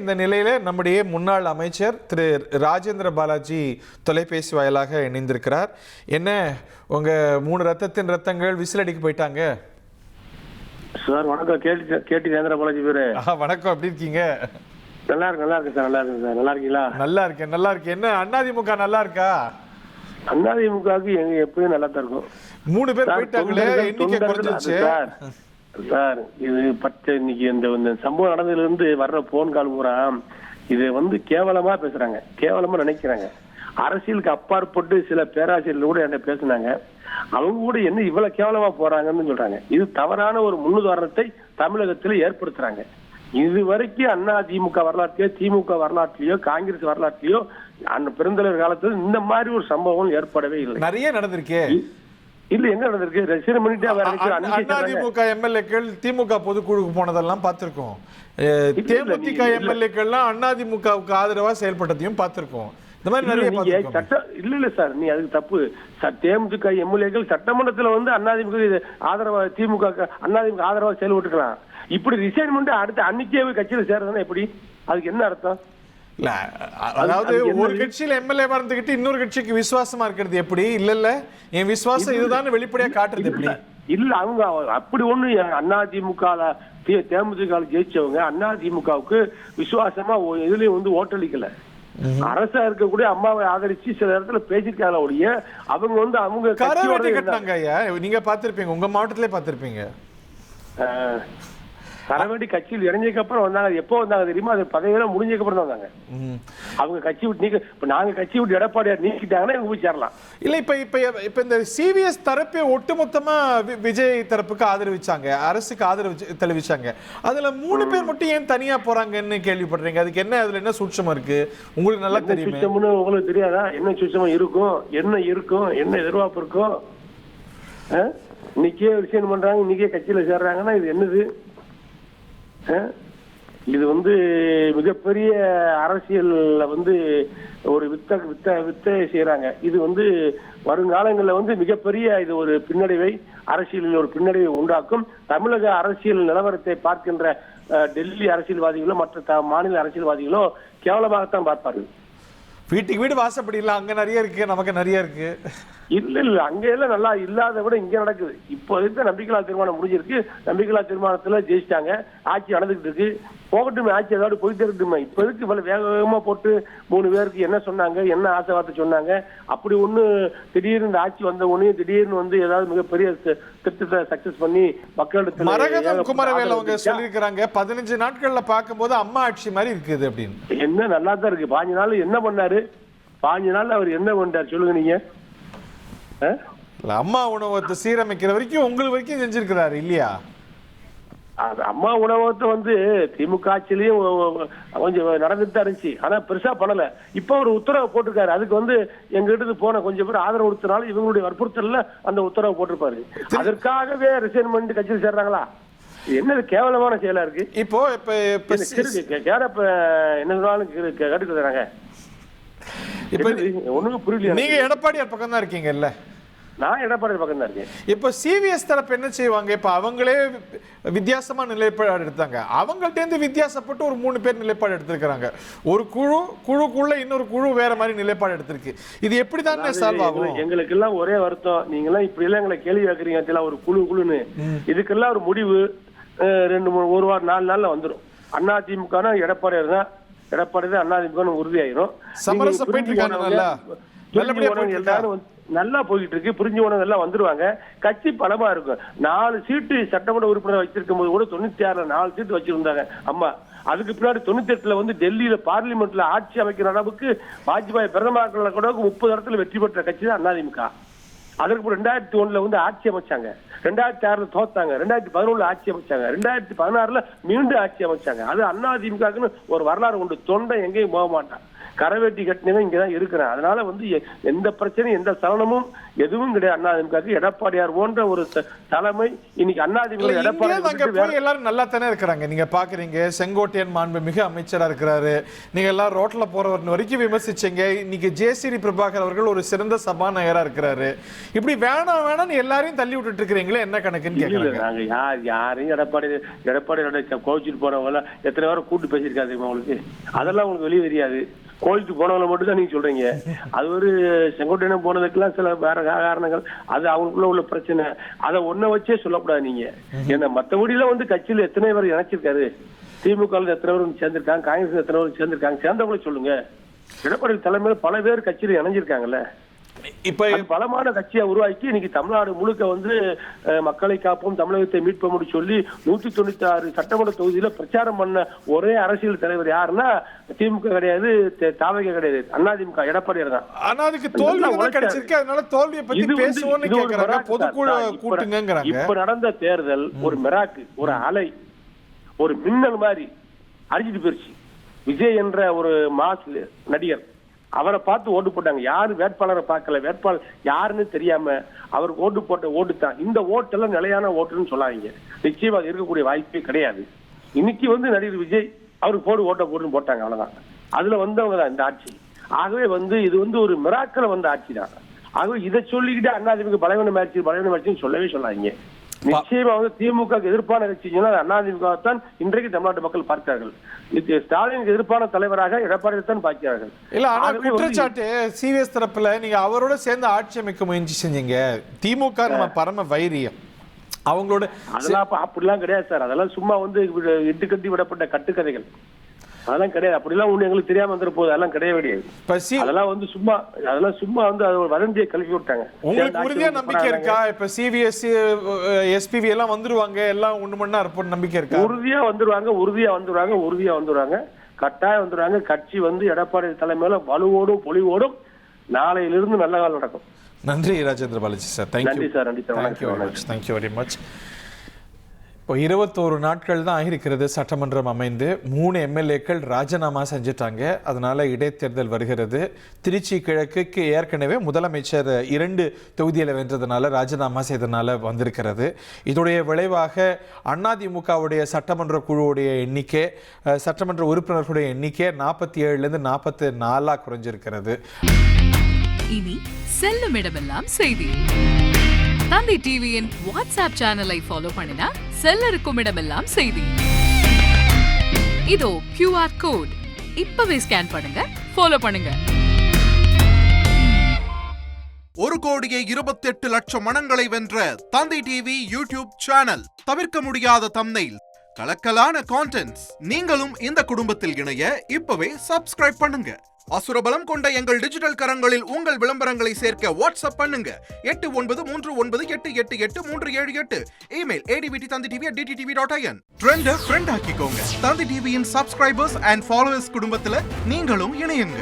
இந்த நிலையில நம்முடைய முன்னாள் அமைச்சர் திரு ராஜேந்திர பாலாஜி தொலைபேசி வாயிலாக இணைந்திருக்கிறார். என்ன உங்க 3 ரத்தங்கள் விசிலடிக்கு போயிட்டாங்க? சார் வணக்கம். கேட்டி ராஜேந்திர பாலாஜி பேரு. வணக்கம், எப்படி இருக்கீங்க? நல்லா இருக்கு சார். நல்லா இருக்கு சார். நல்லா இருக்கீங்களா? நல்லா இருக்கேன். என்ன அதிமுக நல்லா இருக்கா? அதிமுகவுக்கு எப்பயும் நல்லா தான் இருக்கும். 3 பேர் போயிட்டாங்களே, எண்ணிக்கை குறைஞ்சிருச்சு சார். இது இன்னைக்கு இந்த சம்பவம் நடந்ததுல இருந்து வர்ற போன் கால் பூரா இது கேவலமா பேசுறாங்க, கேவலமா நினைக்கிறாங்க. அரசியலுக்கு அப்பாற்பட்டு சில பேராசிரியர்கள் கூட என்ன பேசினாங்க. அவங்க கூட என்ன இவ்வளவு கேவலமா போறாங்கன்னு சொல்றாங்க. இது தவறான ஒரு முன்னுதாரணத்தை தமிழகத்துல ஏற்படுத்துறாங்க. இது வரைக்கும் அதிமுக வரலாற்றிலயோ, திமுக வரலாற்றிலயோ, காங்கிரஸ் வரலாற்றிலயோ அந்த பெருந்தலைவர் காலத்துல இந்த மாதிரி ஒரு சம்பவம் ஏற்படவே இல்லை. நிறைய நடந்திருக்கே. இல்ல, எங்க நடந்திருக்கு? அதிமுக எம்எல்ஏக்கள் திமுக பொதுக்குழுக்கு போனதெல்லாம் பார்த்திருக்கோம். தேமுதிக எம்எல்ஏக்கள்லாம் அதிமுகவுக்கு ஆதரவா செயல்பட்டதையும் பார்த்திருக்கோம். இந்த மாதிரி நிறைய இல்ல சார், நீ அதுக்கு தப்பு. தேமுதிக எம்எல்ஏக்கள் சட்டமன்றத்துல அதிமுக ஆதரவா, திமுக அதிமுக ஆதரவா செயல்பட்டுக்கலாம். இப்படி ரிசைன்மெண்ட் அடுத்த அன்னைக்கே கட்சியில சேர்றதுன்னா எப்படி? அதுக்கு என்ன அர்த்தம்? இல்ல, அதாவது ஒரு கட்சியில எம்எல்ஏ இருந்துகிட்டு இன்னொரு கட்சிக்கு விசுவாசமா இருக்கிறது எப்படி? இல்ல என் விசுவாசம் இதுதான் வெளிப்படையா காட்டுறது எப்படி? இல்ல, அவங்க அப்படி ஒண்ணு அதிமுக தேமுதிக ஜெயிச்சவங்க அதிமுகவுக்கு விசுவாசமா இதுலயும் ஓட்டளிக்கல. அரசா இருக்கக்கூடிய அம்மாவை ஆதரிச்சு சில இடத்துல பேசிருக்காங்க ஒழிய அவங்க அவங்க கரவேட்டை கட்டினாங்க. ஐயா, நீங்க பாத்திருப்பீங்க, உங்க மாவட்டத்திலே பாத்திருப்பீங்க. கரவேட்டி கட்சியில் இறஞ்சதுக்கு அப்புறம் வந்தாங்க. எப்போ வந்தாங்க தெரியுமா? அது பதவியெல்லாம் முடிஞ்சதுக்கு அப்புறம் தான் வந்தாங்க. அவங்க கட்சி விட்டு இப்ப நாங்க கட்சி விட்டு எடப்பாடியார் நீக்கிட்டாங்கன்னா இவங்க போய் சேரலாம். இல்ல, இப்ப இந்த சிவிஎஸ் தரப்பே ஒட்டுமொத்தமா விஜய் தரப்புக்கு ஆதரவிச்சாங்க, அரசுக்கு ஆதரவு தெரிவிச்சாங்க. அதுல 3 பேர் மட்டும் ஏன் தனியா போறாங்கன்னு கேள்விப்படுறீங்க. அதுக்கு என்ன, அதுல என்ன சூட்சமா இருக்கு? உங்களுக்கு நல்லா தெரியும். உங்களுக்கு தெரியாதா என்ன சூட்சமா இருக்கும்? என்ன எதிர்பார்ப்பு இருக்கும்? இன்னைக்கே விஷயம் பண்றாங்க, இன்னைக்கே கட்சியில சேர்றாங்கன்னா இது என்னது? இது மிகப்பெரிய அரசியல்ல ஒரு வித்தை செய்யறாங்க. இது வருங்காலங்கள்ல மிகப்பெரிய இது ஒரு பின்னடைவை, அரசியலில் ஒரு பின்னடைவை உண்டாக்கும். தமிழக அரசியல் நிலவரத்தை பார்க்கின்ற டெல்லி அரசியல்வாதிகளோ மற்ற மாநில அரசியல்வாதிகளோ கேவலமாகத்தான் பார்ப்பார்கள். வீட்டுக்கு வீடு வாசப்படி இல்ல, அங்க நிறைய இருக்கு, நமக்கு நிறைய இருக்கு. இல்ல அங்க எல்லாம் நல்லா இல்லாத விட இங்க நடக்குது. இப்போ நம்பிக்கையில்லா தீர்மானம் முடிஞ்சிருக்கு. நம்பிக்கையில்லா தீர்மானத்துல ஜெயிச்சிட்டாங்க. ஆட்சி நடந்துகிட்டு இருக்கு. போகட்டுமே, ஆட்சி ஏதாவது போயிட்டே இருக்குமே. இப்ப எதுக்கு இவ்வளவு வேகமா போட்டு 3 பேருக்கு என்ன சொன்னாங்க, என்ன ஆசை வார்த்தை சொன்னாங்க? அப்படி ஒண்ணு திடீர்னு இந்த ஆட்சி வந்த உடனே திடீர்னு ஏதாவது மிகப்பெரிய திட்டத்தை சக்சஸ் பண்ணி மக்களிடத்துல மரகதம் குமரவேல் அவங்க சொல்லியிருக்கிறாங்க 15 நாட்கள்ல பார்க்கும்போது அம்மா ஆட்சி மாதிரி இருக்குது அப்படின்னு. என்ன நல்லா தான் இருக்கு. 15 நாள் என்ன பண்ணாரு? 15 நாள் அவர் என்ன பண்ணாரு சொல்லுங்க நீங்க? அம்மா உணவகத்தை சீரமைக்கிற வரைக்கும் உங்களுக்கு வரைக்கும் செஞ்சிருக்கிறாரு இல்லையா? அம்மா உணவகத்தை திமுக ஆட்சியிலையும் கொஞ்சம் நடந்துட்டு தான் இருந்துச்சு. ஆனா பெருசா பண்ணல. இப்ப ஒரு உத்தரவு போட்டிருக்காரு. அதுக்கு எங்க கிட்ட போன கொஞ்சம் பேர் ஆதரவு கொடுத்தனால இவங்களுடைய வற்புறுத்தல்ல அந்த உத்தரவு போட்டிருப்பாரு. அதற்காகவே ரிசைன்மெண்ட் கட்சியில் சேர்றாங்களா? என்ன கேவலமான செயலா இருக்கு. இப்போ என்ன சொன்னாலும் கேட்டுக்கிறாங்க. இப்ப ஒண்ணுங்க புரியல. நீங்க எடப்பாடியார் பக்கம் தான் இருக்கீங்கல்ல? நான் எடப்பாடியார் பக்கம் தான் இருக்கேன். இப்ப சிவிஎஸ் தரப்பு என்ன செய்வாங்க? இப்ப அவங்களே வித்தியாசமா நிலைப்பாடு எடுத்தாங்க. அவங்கள்ட்ட இருந்து வித்தியாசப்பட்டு ஒரு 3 பேர் நிலைப்பாடு எடுத்திருக்கிறாங்க. ஒரு குழுக்குள்ள இன்னொரு குழு வேற மாதிரி நிலைப்பாடு எடுத்திருக்கு. இது எப்படிதான் சால்வ் ஆகும்? எங்களுக்கு எல்லாம் ஒரே வருத்தம். நீங்க எல்லாம் இப்படி எல்லாம் எங்களை கேள்வி கேட்கறீங்க. ஒரு குழுன்னு இதுக்கெல்லாம் ஒரு முடிவு 2 3 1 வாரம் 4 நாள்ல வந்துடும். அதிமுக எடப்பாடியார் தான், எடப்பாடி தான் அதிமுக உறுதியாயிரும். எல்லாரும் நல்லா போயிட்டு இருக்கு. புரிஞ்சு போனவங்க எல்லாம் வந்துருவாங்க. கட்சி பலமா இருக்கும். 4 சீட்டு சட்டமன்ற உறுப்பினர் வச்சிருக்கும் போது கூட 96ல 4 சீட்டு வச்சிருந்தாங்க அம்மா. அதுக்கு பின்னாடி 98ல டெல்லியில பார்லிமெண்ட்ல ஆட்சி அமைக்கிற அளவுக்கு வாஜ்பாய் பிரதமர் கூட 30 இடத்துல வெற்றி பெற்ற கட்சி தான் அதிமுக. அதற்கு 2001ல ஆட்சி அமைச்சாங்க. 2006ல தோத்தாங்க. 2011ல ஆட்சி அமைச்சாங்க. 2016ல மீண்டும் ஆட்சி அமைச்சாங்க. அது அதிமுகன்னு ஒரு வரலாறு உண்டு. தொண்டை எங்கேயும் போக மாட்டான். கரவேட்டி கட்டினவன் இங்கதான் இருக்கிறான். அதனால வந்து எந்த பிரச்சனையும் எந்த சலனமும் எதுவும் கிடையாது. அதிமுக எடப்பாடியார் போன்ற ஒரு தலைமை இன்னைக்கு அதிமுக எடப்பாடி எல்லாரும் நல்லா தானே இருக்கிறாங்க. நீங்க பாக்குறீங்க, செங்கோட்டையன் மாண்புமிகு அமைச்சரா இருக்கிறாரு. நீங்க எல்லாம் ரோட்ல போறவர் வரைக்கும் விமர்சிச்சீங்க. இன்னைக்கு ஜே.சி.டி. பிரபாகர் அவர்கள் ஒரு சிறந்த சபாநாயகரா இருக்கிறாரு. இப்படி வேணாம்னு எல்லாரையும் தள்ளி விட்டுட்டு இருக்கிறீங்களே, என்ன கணக்குன்னு கேக்குறாங்க. நாங்க யாரையும் எடப்பாடி கோவிச்சுட்டு போனவங்க எத்தனை பேரை கூட்டு பேசியிருக்காரு உங்களுக்கு, அதெல்லாம் உங்களுக்கு வெளியே தெரியாது. கோவிலுக்கு போனவங்களை மட்டும் தான் நீங்க சொல்றீங்க. அது ஒரு செங்கோட்டையன் போனதுக்கெல்லாம் சில வேற காரணங்கள், அது அவங்களுக்குள்ள உள்ள பிரச்சனை. அதை ஒன்ன வச்சே சொல்லக்கூடாது நீங்க. ஏன்னா மற்றபடியில வந்து கட்சியில எத்தனை பேர் இணைச்சிருக்காரு, திமுக எத்தனை பேர் சேர்ந்திருக்காங்க, காங்கிரஸ் எத்தனை பேர் சேர்ந்திருக்காங்க, சேர்ந்தவங்களே சொல்லுங்க. எடப்பாடி தலைமையில பல பேர் கட்சியில இணைஞ்சிருக்காங்கல்ல. இப்ப பலமான கட்சியை உருவாக்கி இன்னைக்கு தமிழ்நாடு முழுக்க வந்து மக்களை காப்போம், தமிழகத்தை மீட்போம் சொல்லி 196 சட்டமன்ற தொகுதியில பிரச்சாரம் பண்ண ஒரே அரசியல் தலைவர் யாருன்னா திமுக கிடையாது, தாவக கிடையாது, அதிமுக எடப்பாடியார் தான். ஆனா அதுக்கு தோல்வி கிடைச்சிருக்கு. அதனால தோல்வியை பத்தி பேசுவோம்னு கேக்குறாங்க. பொதுக்குழு கூட்டுங்கங்கறாங்க. இப்ப நடந்த தேர்தல் ஒரு மிராக்கு, ஒரு அலை, ஒரு மின்னல் மாதிரி அடிச்சிட்டு போயிருச்சு. விஜய் என்ற ஒரு மாஸ் நடிகர், அவரை பார்த்து ஓட்டு போட்டாங்க. யாரு வேட்பாளரை பார்க்கல, வேட்பாளர் யாருன்னு தெரியாம அவருக்கு ஓட்டு போட்ட ஓட்டு தான். இந்த ஓட்டெல்லாம் நிலையான ஓட்டுன்னு சொல்லாதீங்க. நிச்சயமா இருக்கக்கூடிய வாய்ப்பே கிடையாது. இன்னைக்கு வந்து நடிகர் விஜய் அவருக்கு ஓட்ட போட்டுன்னு போட்டாங்க, அவ்வளவுதான். அதுல வந்தவங்க தான் இந்த ஆட்சி. ஆகவே வந்து இது வந்து ஒரு மிராக்கில் வந்த ஆட்சி தான். ஆகவே இதை சொல்லிக்கிட்டு அதிமுக பலவீனமாச்சுன்னு சொல்லவே சொல்லாதீங்க. நிச்சயமா வந்து திமுக எதிர்ப்பான கட்சிங்கன்னா அதிமுக தான் இன்றைக்கு தமிழ்நாட்டு மக்கள் பார்க்கிறார்கள். ஸ்டாலினுக்கு எதிர்ப்பான தலைவராக எடப்பாடி தான் பார்க்கிறார்கள். இல்ல, ஆனா குற்றச்சாட்டு சீரியஸ் தரப்புல நீங்க அவரோட சேர்ந்து ஆட்சி அமைக்க முயற்சி செஞ்சீங்க. திமுக நம்ம பரம வைரியம் அவங்களோட. அதெல்லாம் அப்படிலாம் கிடையாது சார். அதெல்லாம் சும்மா வந்து இட்டு கட்டி விடப்பட்ட கட்டுக்கதைகள். அதெல்லாம் கிடையாது. அப்படிலாம் ஒண்ணு எங்களுக்கு தெரியாம வந்துட போகுது. அதெல்லாம் கிடையாது. அதெல்லாம் வந்து சும்மா வந்து அது ஒரு வதந்தியை கலப்பி விட்டாங்க. உங்களுக்கு உறுதியா நம்பிக்கை இருக்கா? இப்ப சிபிஎஸ்சி எஸ்பிவி எல்லாம் வந்துருவாங்க, எல்லாம் ஒண்ணு மண்ணா இருப்போம் நம்பிக்கை இருக்கா? உறுதியா வந்துருவாங்க. கட்டாயம் வந்துருவாங்க. கட்சி வந்து எடப்பாடி தலைமையில வலுவோடும் பொலிவோடும் நாளையிலிருந்து நல்ல காலம் நடக்கும். நன்றி Rajendra Balaji sir. Thank you very much. இப்போ 21 நாட்கள் தான் ஆகிருக்கிறது சட்டமன்றம் அமைந்து. 3 எம்எல்ஏக்கள் ராஜினாமா செஞ்சிட்டாங்க. அதனால இடைத்தேர்தல் வருகிறது. திருச்சி கிழக்குக்கு ஏற்கனவே முதலமைச்சர் 2 தொகுதியில் வென்றதுனால ராஜினாமா செய்தனால வந்திருக்கிறது. இதோடைய விளைவாக அதிமுகவுடைய சட்டமன்ற குழுவுடைய எண்ணிக்கை, சட்டமன்ற உறுப்பினர்களுடைய எண்ணிக்கை 47லேருந்து 44 குறைஞ்சிருக்கிறது. இனி செல்லும் இடமெல்லாம் செய்தி. தந்தி டிவியின் வாட்ஸ்அப் சேனலை ஃபாலோ பண்ணினா செல்ல இருக்கும் இடமெல்லாம் செய்தி. இதோ QR கோட், இப்பவே ஸ்கேன் பண்ணுங்க, ஃபாலோ பண்ணுங்க. 1,28,00,000 மனங்களை வென்ற தந்தி டிவி யூடியூப் சேனல். தவிர்க்க முடியாத தம்ப்நெயில், கலக்கலான கான்டென்ட்ஸ். நீங்களும் இந்த குடும்பத்தில் இணைய இப்பவே சப்ஸ்கிரைப் பண்ணுங்க. அசுரபலம் கொண்ட எங்கள் டிஜிட்டல் கரங்களில் உங்கள் விளம்பரங்களை சேர்க்க வாட்ஸ்அப் பண்ணுங்க. 8939888378. Email advtanditv@dttv.in. ட்ரெண்ட் ஃப்ரெண்ட் ஆக்கிக்கோங்க. தந்தி டிவியின் சப்ஸ்கிரைபர்ஸ் அண்ட் ஃபாலோவர்ஸ் குடும்பத்துல நீங்களும் இணையுங்க.